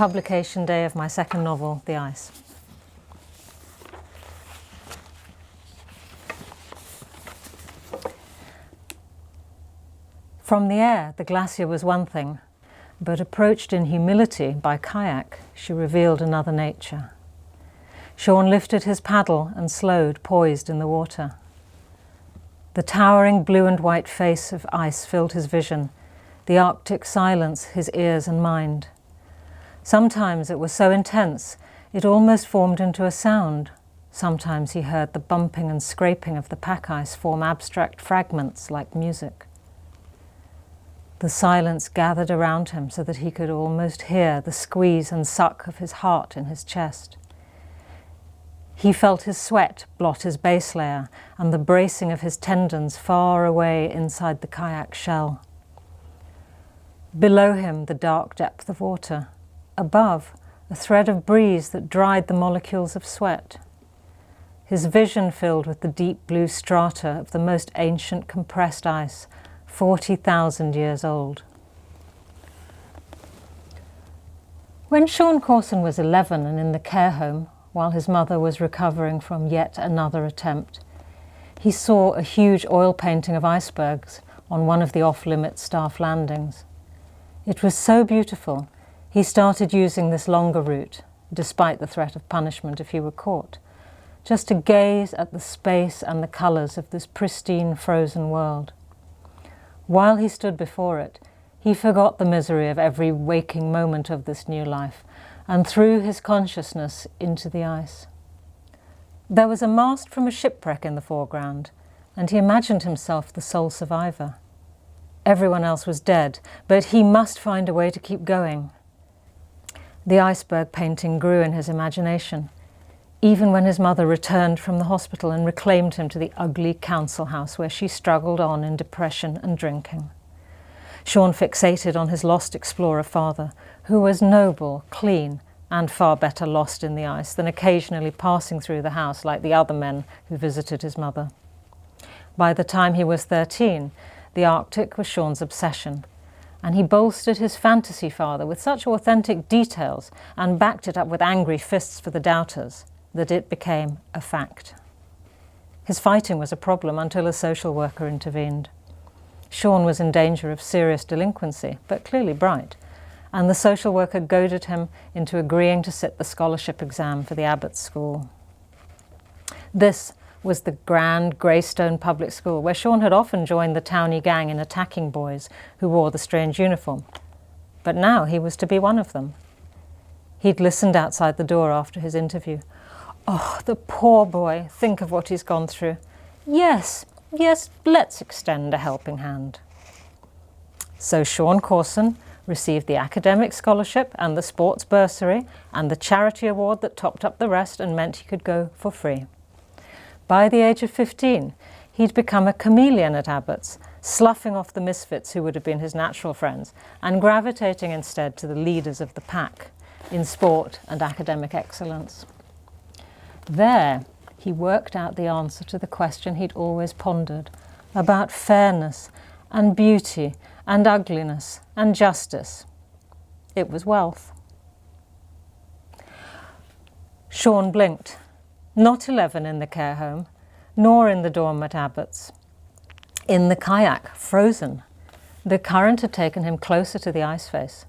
publication day of my second novel, The Ice. From the air, the glacier was one thing, but approached in humility by kayak, she revealed another nature. Sean lifted his paddle and slowed, poised in the water. The towering blue and white face of ice filled his vision, the Arctic silence his ears and mind. Sometimes it was so intense it almost formed into a sound. Sometimes he heard the bumping and scraping of the pack ice form abstract fragments like music. The silence gathered around him so that he could almost hear the squeeze and suck of his heart in his chest. He felt his sweat blot his base layer and the bracing of his tendons far away inside the kayak shell. Below him, the dark depth of water. Above, a thread of breeze that dried the molecules of sweat. His vision filled with the deep blue strata of the most ancient compressed ice, 40,000 years old. When Sean Cawson was 11 and in the care home, while his mother was recovering from yet another attempt, he saw a huge oil painting of icebergs on one of the off-limits staff landings. It was so beautiful, he started using this longer route, despite the threat of punishment if he were caught, just to gaze at the space and the colours of this pristine frozen world. While he stood before it, he forgot the misery of every waking moment of this new life and threw his consciousness into the ice. There was a mast from a shipwreck in the foreground, and he imagined himself the sole survivor. Everyone else was dead, but he must find a way to keep going. The iceberg painting grew in his imagination, even when his mother returned from the hospital and reclaimed him to the ugly council house where she struggled on in depression and drinking. Sean fixated on his lost explorer father, who was noble, clean, and far better lost in the ice than occasionally passing through the house like the other men who visited his mother. By the time he was 13, the Arctic was Sean's obsession, and he bolstered his fantasy father with such authentic details and backed it up with angry fists for the doubters that it became a fact. His fighting was a problem until a social worker intervened. Sean was in danger of serious delinquency, but clearly bright, and the social worker goaded him into agreeing to sit the scholarship exam for the Abbott School. This was the grand Greystone public school where Sean had often joined the townie gang in attacking boys who wore the strange uniform. But now he was to be one of them. He'd listened outside the door after his interview. Oh, the poor boy, think of what he's gone through. Yes, let's extend a helping hand. So Sean Cawson received the academic scholarship and the sports bursary and the charity award that topped up the rest and meant he could go for free. By the age of 15, he'd become a chameleon at Abbott's, sloughing off the misfits who would have been his natural friends and gravitating instead to the leaders of the pack in sport and academic excellence. There, he worked out the answer to the question he'd always pondered about fairness and beauty and ugliness and justice. It was wealth. Sean blinked. Not 11 in the care home, nor in the dorm at Abbott's. In the kayak, frozen. The current had taken him closer to the ice face.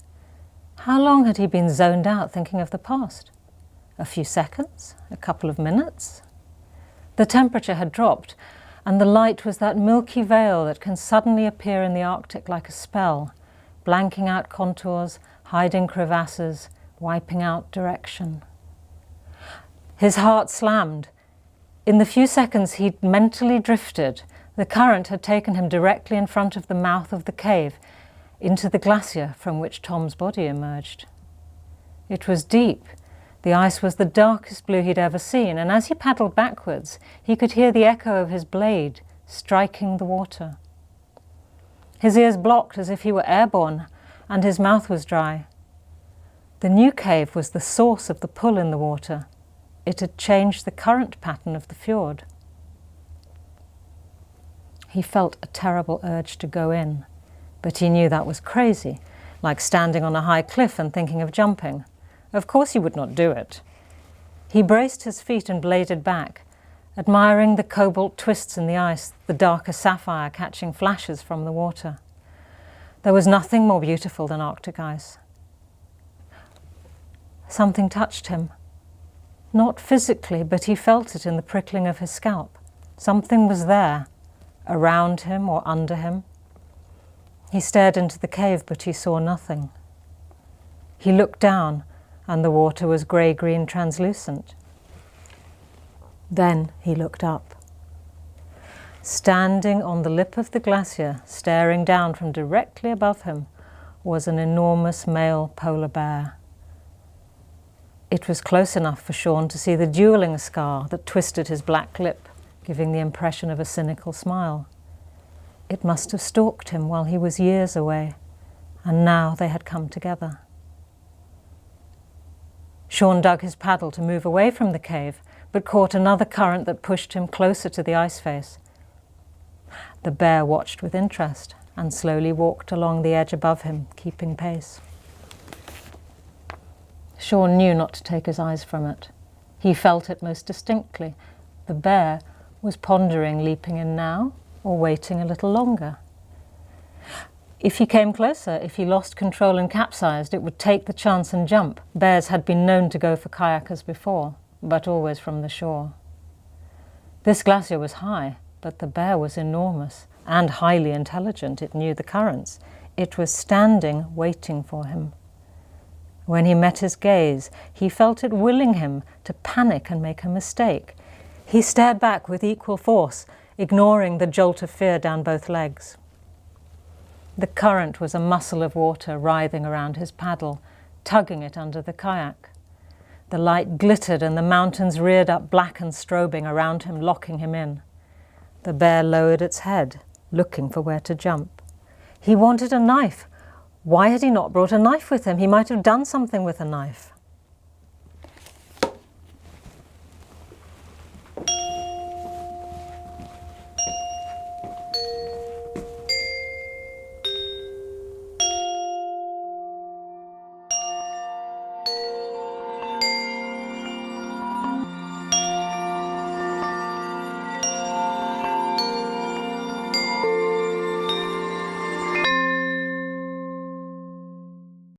How long had he been zoned out thinking of the past? A few seconds? A couple of minutes? The temperature had dropped, and the light was that milky veil that can suddenly appear in the Arctic like a spell, blanking out contours, hiding crevasses, wiping out direction. His heart slammed. In the few seconds he'd mentally drifted, the current had taken him directly in front of the mouth of the cave, into the glacier from which Tom's body emerged. It was deep. The ice was the darkest blue he'd ever seen, and as he paddled backwards, he could hear the echo of his blade striking the water. His ears blocked as if he were airborne, and his mouth was dry. The new cave was the source of the pull in the water. It had changed the current pattern of the fjord. He felt a terrible urge to go in, but he knew that was crazy, like standing on a high cliff and thinking of jumping. Of course he would not do it. He braced his feet and bladed back, admiring the cobalt twists in the ice, the darker sapphire catching flashes from the water. There was nothing more beautiful than Arctic ice. Something touched him. Not physically, but he felt it in the prickling of his scalp. Something was there, around him or under him. He stared into the cave, but he saw nothing. He looked down, and the water was grey-green translucent. Then he looked up. Standing on the lip of the glacier, staring down from directly above him, was an enormous male polar bear. It was close enough for Sean to see the dueling scar that twisted his black lip, giving the impression of a cynical smile. It must have stalked him while he was years away, and now they had come together. Sean dug his paddle to move away from the cave, but caught another current that pushed him closer to the ice face. The bear watched with interest and slowly walked along the edge above him, keeping pace. Sean knew not to take his eyes from it. He felt it most distinctly. The bear was pondering leaping in now or waiting a little longer. If he came closer, if he lost control and capsized, it would take the chance and jump. Bears had been known to go for kayakers before, but always from the shore. This glacier was high, but the bear was enormous and highly intelligent. It knew the currents. It was standing, waiting for him. When he met his gaze, he felt it willing him to panic and make a mistake. He stared back with equal force, ignoring the jolt of fear down both legs. The current was a muscle of water writhing around his paddle, tugging it under the kayak. The light glittered and the mountains reared up black and strobing around him, locking him in. The bear lowered its head, looking for where to jump. He wanted a knife. Why had he not brought a knife with him? He might have done something with a knife.